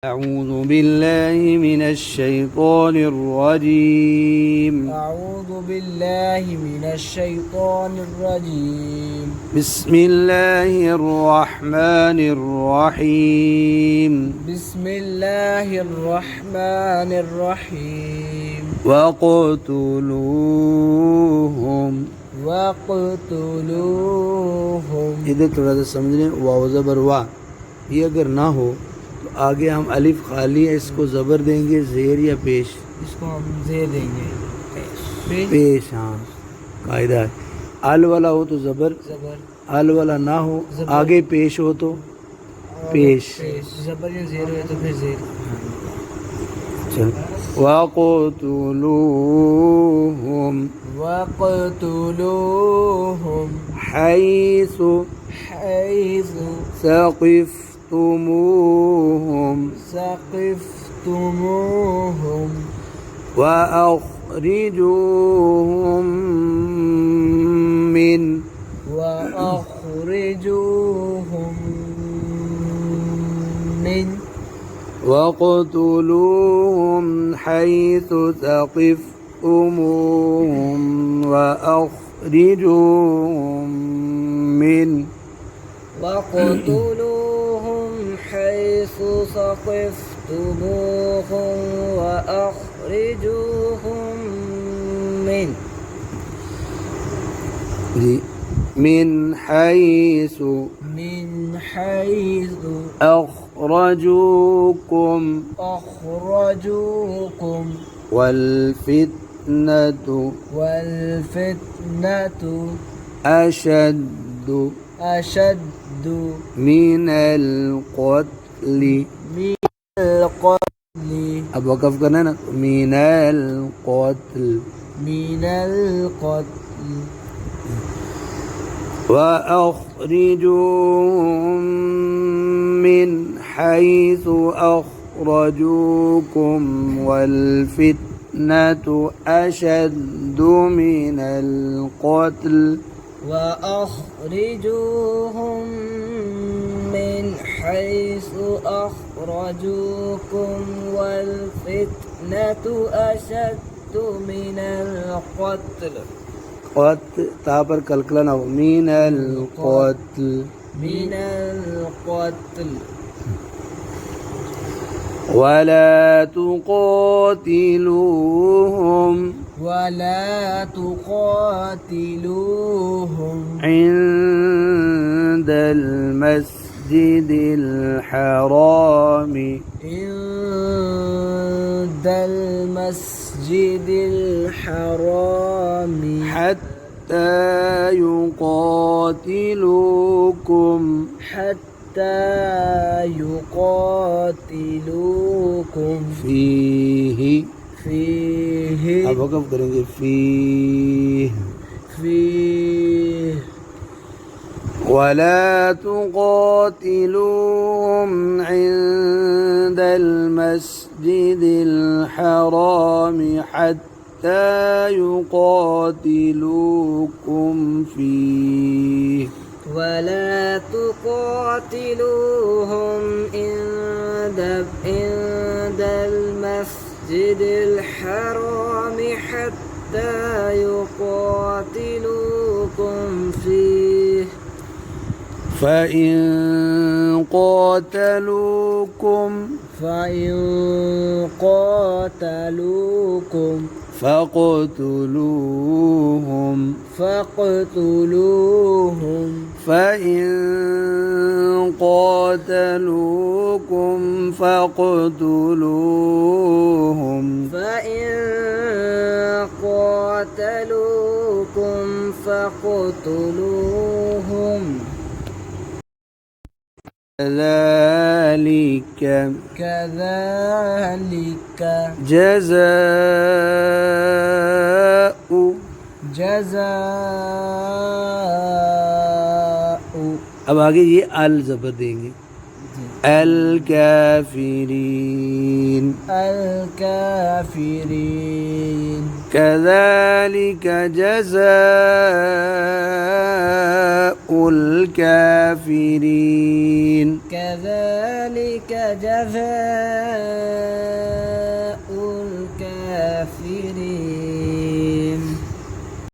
أعوذ بالله من الشيطان الرجيم. أعوذ بالله من الشيطان الرجيم. بسم الله الرحمن الرحيم. بسم الله الرحمن الرحيم. وقتلوهم. وقتلوهم. इधर थोड़ा सा समझने वाव ज़बर वा, ये अगर ना हो तो आगे हम अलिफ खाली है, इसको ज़बर देंगे ज़ेर या पेश? इसको हम जेर देंगे। पेश, हाँ कायदा है। अल वाला हो तो ज़बर, जबर, अल वाला ना हो ज़बर। आगे पेश हो तो पेश। जबर या जेर है तो फिर जेर। चल वक़तलूहुम वक़तलूहुम हैसु हैज़ु सक़िफ़्तुमूहुम सक़िफ़्तुमूहुम वअख़रिजूहुम मिन वअख़रिजूहुम मिन वक़तलूहुम हैसु सक़िफ़्तुमूहुम वअख़रिजूहुम मिन وَاقْتُلُوهُمْ حَيْثُ ثَقِفْتُمُوهُمْ وَأَخْرِجُوهُمْ مِنْ من حيث أخرجوكم والفتنة أشد من القتل. अब वक़फ़ करना है ना, من القتل وأخرجوهم من حيث أخرجوكم والفتنة أشد من القتل. وأخرجوهم من حيث أخرجوكم والفتنة أشد من القتل. قتل ता पर कलकला ना हो, من القتل. ولا تقاتلوهم عند المسجد الحرام حتى يقاتلوكم فيه. अब वक़फ़ करेंगे فيه. ولا تقاتلوهم عند المسجد الحرام حتى يقاتلوكم فيه. ولا تقاتلوهم عند المسجد الحرام حتى يقاتلوكم فيه. فإن قاتلوكم فاقتلوهم فإن قاتلوكم فاقتلوهم كذلك جزاء. अब आगे ये अल ज़बर देंगे, الكافرين الكافرين كذلك جزاء الكافرين كذلك جزاء